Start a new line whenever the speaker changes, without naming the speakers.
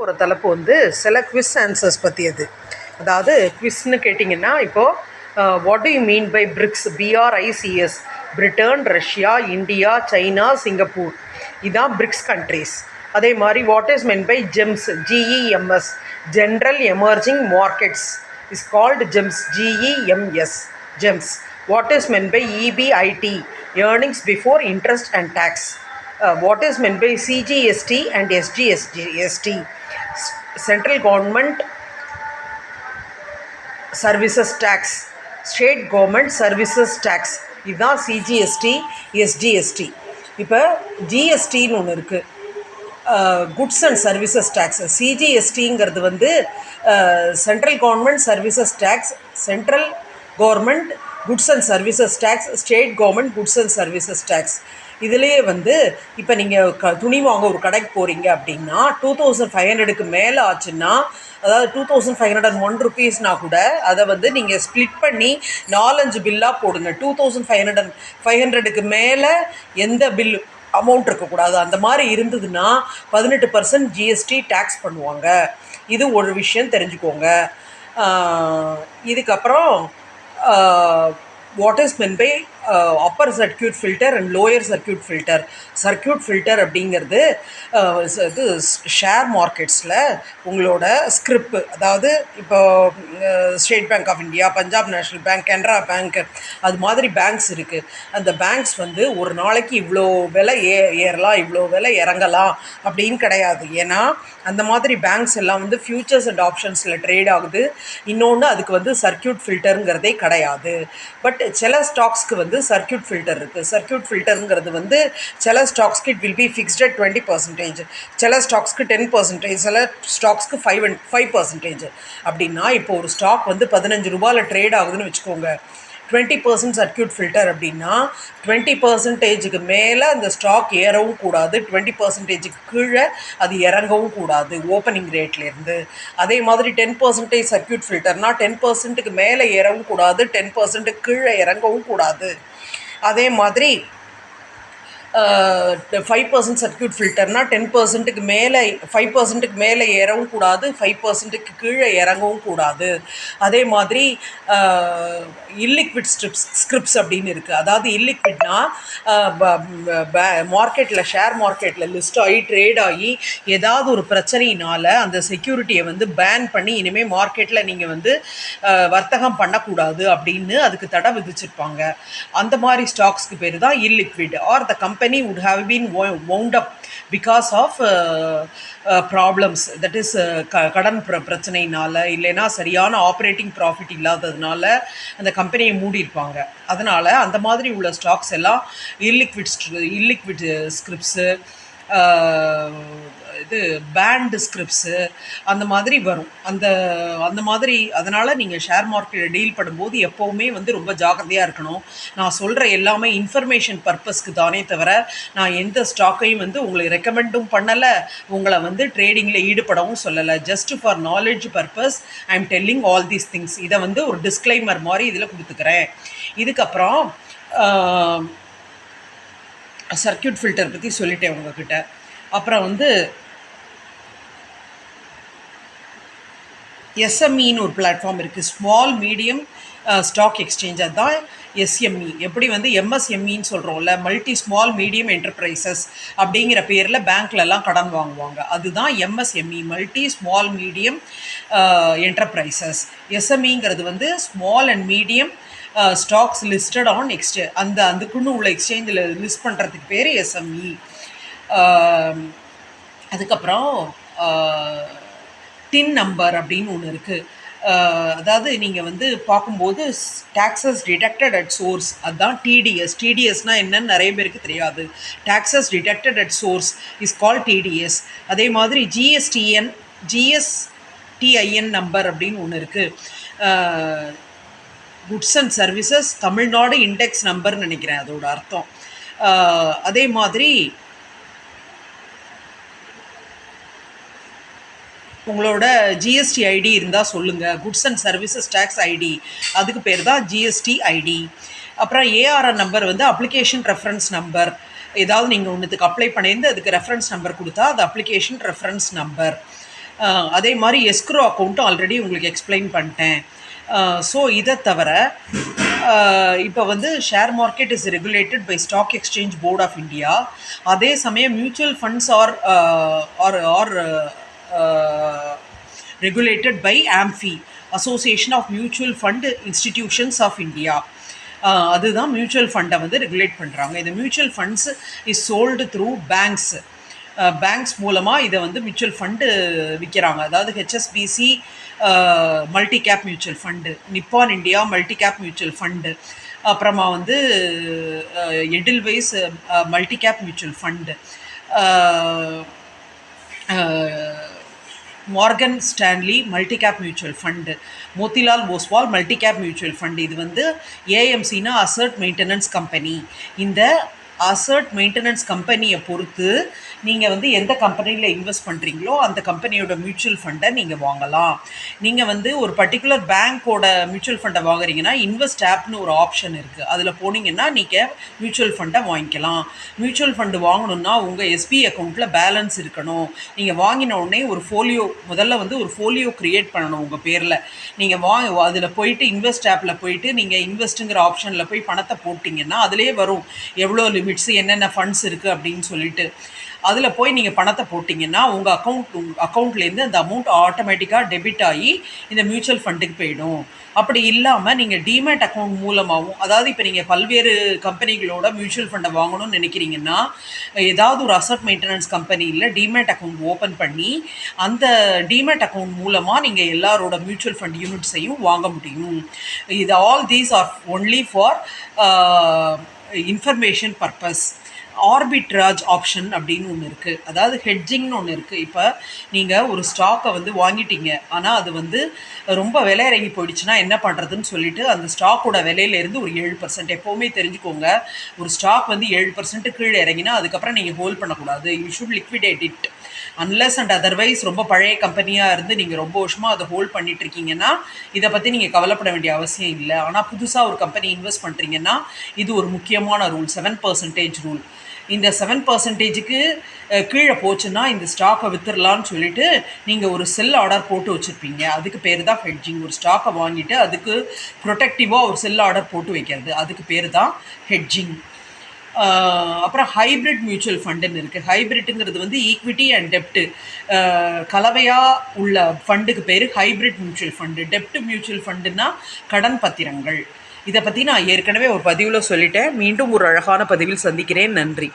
ஒரு தலைப்பு வந்து சில குவிஸ் ஆன்சர்ஸ் பற்றியது. அதாவது குவிஸ்ன்னு கேட்டிங்கன்னா, இப்போது what do you mean by BRICS, BRICS, Britain, Russia, India, China, Singapore, இதுதான் பிரிக்ஸ் கண்ட்ரீஸ். அதே மாதிரி what is meant by GEMS, GEMS, general emerging markets is called GEMS, GEMS, GEMS. What is meant by EBIT, earnings before interest and taxes. What is meant by CGST and SGST, Central Government Services Tax, State Government Services Tax. இதுதான் CGST, SGST. இப்போ ஜிஎஸ்டின்னு ஒன்று இருக்குது, goods and services tax. சிஜிஎஸ்டிங்கிறது வந்து central government services tax, central government goods and services tax, state government goods and services tax. இதிலேயே வந்து இப்போ நீங்கள் துணி வாங்க ஒரு கடைக்கு போகிறீங்க அப்படின்னா 2500க்கு மேலே ஆச்சுன்னா, அதாவது 2501 ருபீஸ்னால் கூட அதை வந்து நீங்கள் ஸ்ப்ளிட் பண்ணி 4-5 பில்லாக போடுங்க. 2500க்கு மேலே எந்த பில் அமௌண்ட் இருக்கக்கூடாது. அந்த மாதிரி இருந்ததுன்னா 18% ஜிஎஸ்டி டேக்ஸ் பண்ணுவாங்க. இது ஒரு விஷயம் தெரிஞ்சுக்கோங்க. இதுக்கப்புறம் what is meant by upper circuit filter and lower circuit filter. Circuit filter அப்படிங்கிறது இது ஷேர் மார்க்கெட்ஸில் உங்களோட ஸ்கிரிப்பு, அதாவது இப்போ State Bank of India, Punjab National Bank, Canara Bank, அது மாதிரி பேங்க்ஸ் இருக்குது. அந்த பேங்க்ஸ் வந்து ஒரு நாளைக்கு இவ்வளோ விலை ஏறலாம், இவ்வளோ விலை இறங்கலாம் அப்படின்னு கிடையாது. ஏன்னா அந்த மாதிரி பேங்க்ஸ் எல்லாம் வந்து ஃபியூச்சர்ஸ் அண்ட் ஆப்ஷன்ஸில் ட்ரேட் ஆகுது. இன்னொன்று அதுக்கு வந்து சர்க்கியூட் ஃபில்டருங்கிறதே கிடையாது. பட் சில ஸ்டாக்ஸ்க்கு வந்து சர்க்கியூட் ஃபில்டர் இருக்குது. சர்க்கியூட் ஃபில்டருங்கிறது வந்து சில ஸ்டாக்ஸ்க்கு it will be fixed at 20%, சில ஸ்டாக்ஸ்க்கு 10%, சில ஸ்டாக்ஸ்க்கு 5%. அப்படின்னா இப்போ ஒரு ஸ்டாக் வந்து 15 ரூபாயில் ட்ரேட் ஆகுதுன்னு வச்சுக்கோங்க. 20% சர்க்கியூட் ஃபில்டர் அப்படின்னா 20%க்கு மேலே அந்த ஸ்டாக் ஏறவும் கூடாது, 20%க்கு கீழே அது இறங்கவும் கூடாது ஓப்பனிங் ரேட்லேருந்து. அதே மாதிரி 10% சர்க்கியூட் ஃபில்டர்னால் 10%க்கு மேலே ஏறவும் கூடாது, 10%க்கு கீழே இறங்கவும் கூடாது. அதே மாதிரி 5% சர்க்கியூட் ஃபில்டர்னால் 10%க்கு மேலே 5%க்கு மேலே ஏறவும் கூடாது, 5%க்கு கீழே இறங்கவும் கூடாது. அதே மாதிரி இல்லிக்விட் ஸ்கிரிப்ஸ் அப்படின்னு இருக்குது. அதாவது இல்லிக்விட்னா மார்க்கெட்டில், ஷேர் மார்க்கெட்டில் லிஸ்ட் ஆகி ட்ரேட் ஆகி ஏதாவது ஒரு பிரச்சனையினால் அந்த செக்யூரிட்டியை வந்து பேன் பண்ணி இனிமேல் மார்க்கெட்டில் நீங்கள் வந்து வர்த்தகம் பண்ணக்கூடாது அப்படின்னு அதுக்கு தடை விதிச்சிருப்பாங்க. அந்த மாதிரி ஸ்டாக்ஸ்க்கு பேர் தான் illiquid. Are the company would have been wound up because of problems, that is கடன் பிரச்சனையினால, இல்லைன்னா சரியான ஆப்ரேட்டிங் ப்ராஃபிட் இல்லாததுனால அந்த கம்பெனியை மூடியிருப்பாங்க. அதனால் அந்த மாதிரி உள்ள ஸ்டாக்ஸ் எல்லாம் இல்லிக்விட் ஸ்கிரிப்ஸு, இது பேண்ட் ஸ்கிரிப்ஸு அந்த மாதிரி வரும். அந்த மாதிரி அதனால் நீங்கள் ஷேர் மார்க்கெட்டில் டீல் பண்ணும்போது எப்போவுமே வந்து ரொம்ப ஜாக்கிரதையாக இருக்கணும். நான் சொல்கிற எல்லாமே இன்ஃபர்மேஷன் பர்பஸ்க்கு தானே தவிர நான் எந்த ஸ்டாக்கையும் வந்து உங்களை ரெக்கமெண்டும் பண்ணலை, உங்களை வந்து ட்ரேடிங்கில் ஈடுபடவும் சொல்லலை. Just for knowledge purpose I am telling all these things. இதை வந்து ஒரு டிஸ்க்ளைமர் மாதிரி இதில் கொடுத்துக்கிறேன். இதுக்கப்புறம் சர்க்கியூட் ஃபில்டர் பற்றி சொல்லிட்டேன் உங்ககிட்ட. அப்புறம் வந்து எஸ்எம்இன்னு ஒரு பிளாட்ஃபார்ம் இருக்குது, ஸ்மால் மீடியம் ஸ்டாக் எக்ஸ்சேஞ்ச். அதுதான் எஸ்எம்இ. எப்படி வந்து எம்எஸ்எம்இன்னு சொல்கிறோம்ல, மல்டி ஸ்மால் மீடியம் என்டர்பிரைசஸ் அப்படிங்கிற பேரில் பேங்க்லலாம் கடன் வாங்குவாங்க, அதுதான் MSME, multi small medium enterprises. எஸ்எம்இங்கிறது வந்து small and medium stocks listed on அதுக்குன்னு உள்ள எக்ஸ்சேஞ்சில் லிஸ்ட் பண்ணுறதுக்கு பேர் எஸ்எம்இ. அதுக்கப்புறம் டின் நம்பர் அப்படின்னு ஒன்று இருக்குது. அதாவது நீங்கள் வந்து பார்க்கும்போது டாக்ஸஸ் டிடக்டட் அட் சோர்ஸ், அதுதான் டிடிஎஸ். டிடிஎஸ்னால் என்னன்னு நிறைய பேருக்கு தெரியாது. Taxes deducted at source is call TDS. அதே மாதிரி ஜிஎஸ்டிஐஎன் நம்பர் அப்படின்னு ஒன்று இருக்குது. Goods and services Tamil Nadu index நம்பர்னு நினைக்கிறேன் அதோட அர்த்தம். அதே மாதிரி உங்களோட ஜிஎஸ்டி ஐடி இருந்தால் சொல்லுங்கள். Goods and services tax ID, அதுக்கு பேர் தான் ஜிஎஸ்டி ஐடி. அப்புறம் ஏஆர்என் நம்பர் வந்து அப்ளிகேஷன் ரெஃபரன்ஸ் நம்பர். ஏதாவது நீங்கள் ஒன்றுத்துக்கு அப்ளை பண்ணியிருந்து அதுக்கு ரெஃபரன்ஸ் நம்பர் கொடுத்தா அது அப்ளிகேஷன் ரெஃபரன்ஸ் நம்பர். அதே மாதிரி எஸ்க்ரோ அக்கௌண்ட்டும் ஆல்ரெடி உங்களுக்கு எக்ஸ்பிளைன் பண்ணிட்டேன். ஸோ இதை தவிர இப்போ வந்து share market is regulated by Stock Exchange Board of India. அதே சமயம் mutual funds are regulated by AMFI, Association of Mutual Fund Institutions of India. அதுதான் மியூச்சுவல் ஃபண்டை வந்து ரெகுலேட் பண்ணுறாங்க. இந்த mutual funds is sold through banks மூலமாக இதை வந்து மியூச்சுவல் ஃபண்டு விற்கிறாங்க. அதாவது HSBC multi cap mutual fund, Nippon India multi cap mutual fund, அப்புறமா வந்து Edelweiss multi cap mutual fund, Morgan Stanley multi cap mutual fund, Motilal Oswal multi cap mutual fund. இது வந்து ஏஎம்சினா assert maintenance company. இந்த assert maintenance கம்பெனியை பொறுத்து நீங்கள் வந்து எந்த கம்பெனியில் இன்வெஸ்ட் பண்ணுறீங்களோ அந்த கம்பெனியோட மியூச்சுவல் ஃபண்டை நீங்கள் வாங்கலாம். நீங்கள் வந்து ஒரு பர்டிகுலர் பேங்க்கோட மியூச்சுவல் ஃபண்டை வாங்குறீங்கன்னா இன்வெஸ்ட் ஆப்னு ஒரு ஆப்ஷன் இருக்குது. அதில் போனீங்கன்னா நீங்கள் மியூச்சுவல் ஃபண்டை வாங்கிக்கலாம். மியூச்சுவல் ஃபண்டு வாங்கணுன்னா உங்கள் எஸ்பி அக்கௌண்ட்டில் பேலன்ஸ் இருக்கணும். நீங்கள் வாங்கின உடனே முதல்ல வந்து ஒரு ஃபோலியோ க்ரியேட் பண்ணணும் உங்கள் பேரில். நீங்கள் அதில் போயிட்டு இன்வெஸ்ட் ஆப்பில் போயிட்டு நீங்கள் இன்வெஸ்ட்டுங்கிற ஆப்ஷனில் போய் பணத்தை போட்டிங்கன்னா அதிலே வரும் எவ்வளோ லிமிட்ஸு, என்னென்ன ஃபண்ட்ஸ் இருக்குது அப்படின்னு சொல்லிட்டு. அதில் போய் நீங்கள் பணத்தை போட்டிங்கன்னா உங்கள் அக்கௌண்ட்லேருந்து அந்த அமௌண்ட் ஆட்டோமேட்டிக்காக டெபிட் ஆகி இந்த மியூச்சுவல் ஃபண்டுக்கு போயிடும். அப்படி இல்லாமல் நீங்கள் டிமேட் அக்கௌண்ட் மூலமாகவும், அதாவது இப்போ நீங்கள் பல்வேறு கம்பெனிகளோட மியூச்சுவல் ஃபண்டை வாங்கணும்னு நினைக்கிறீங்கன்னா ஏதாவது ஒரு அசட் மெயின்டெனன்ஸ் கம்பெனியில் டிமேட் அக்கௌண்ட் ஓப்பன் பண்ணி அந்த டிமேட் அக்கௌண்ட் மூலமாக நீங்கள் எல்லாரோட மியூச்சுவல் ஃபண்ட் யூனிட்ஸையும் வாங்க முடியும். இது all these are only for information purpose. Arbitrage option அப்படின்னு ஒன்று இருக்குது, அதாவது ஹெட்ஜிங்னு ஒன்று இருக்குது. இப்போ நீங்கள் ஒரு ஸ்டாக்கை வந்து வாங்கிட்டீங்க, ஆனால் அது வந்து ரொம்ப விலை இறங்கி போயிடுச்சுன்னா என்ன பண்ணுறதுன்னு சொல்லிட்டு அந்த ஸ்டாக்கோட விலையிலேருந்து ஒரு 7%, எப்போவுமே தெரிஞ்சுக்கோங்க, ஒரு ஸ்டாக் வந்து 7% கீழே இறங்கினா அதுக்கப்புறம் நீங்கள் ஹோல்ட் பண்ணக்கூடாது. You should liquidate it unless and otherwise. ரொம்ப பழைய கம்பெனியாக இருந்து நீங்கள் ரொம்ப வருஷமாக அதை ஹோல்ட் பண்ணிட்டு இருக்கீங்கன்னா இதை பற்றி நீங்கள் கவலைப்பட வேண்டிய அவசியம் இல்லை. ஆனால் புதுசாக ஒரு கம்பெனி இன்வெஸ்ட் பண்ணுறீங்கன்னா இது ஒரு முக்கியமான ரூல், 7% ரூல். இந்த 7%க்கு கீழே போச்சுன்னா இந்த ஸ்டாக்கை வித்துடலான்னு சொல்லிட்டு நீங்கள் ஒரு செல் ஆர்டர் போட்டு வச்சுருப்பீங்க. அதுக்கு பேர் தான் ஹெட்ஜிங். ஒரு ஸ்டாக்கை வாங்கிட்டு அதுக்கு ப்ரொடெக்டிவாக ஒரு செல் ஆர்டர் போட்டு வைக்கிறது, அதுக்கு பேர் தான் ஹெட்ஜிங். அப்புறம் ஹைப்ரிட் மியூச்சுவல் ஃபண்டுன்னு இருக்குது. ஹைப்ரிட்டுங்கிறது வந்து ஈக்விட்டி அண்ட் டெப்ட்டு கலவையாக உள்ள ஃபண்டுக்கு பேர் ஹைப்ரிட் மியூச்சுவல் ஃபண்டு. டெப்ட் மியூச்சுவல் ஃபண்டுன்னா கடன் பத்திரங்கள். இதை பற்றி நான் ஏற்கனவே ஒரு பதிவில் சொல்லிட்டேன். மீண்டும் ஒரு அழகான பதிவில் சந்திக்கிறேன். நன்றி.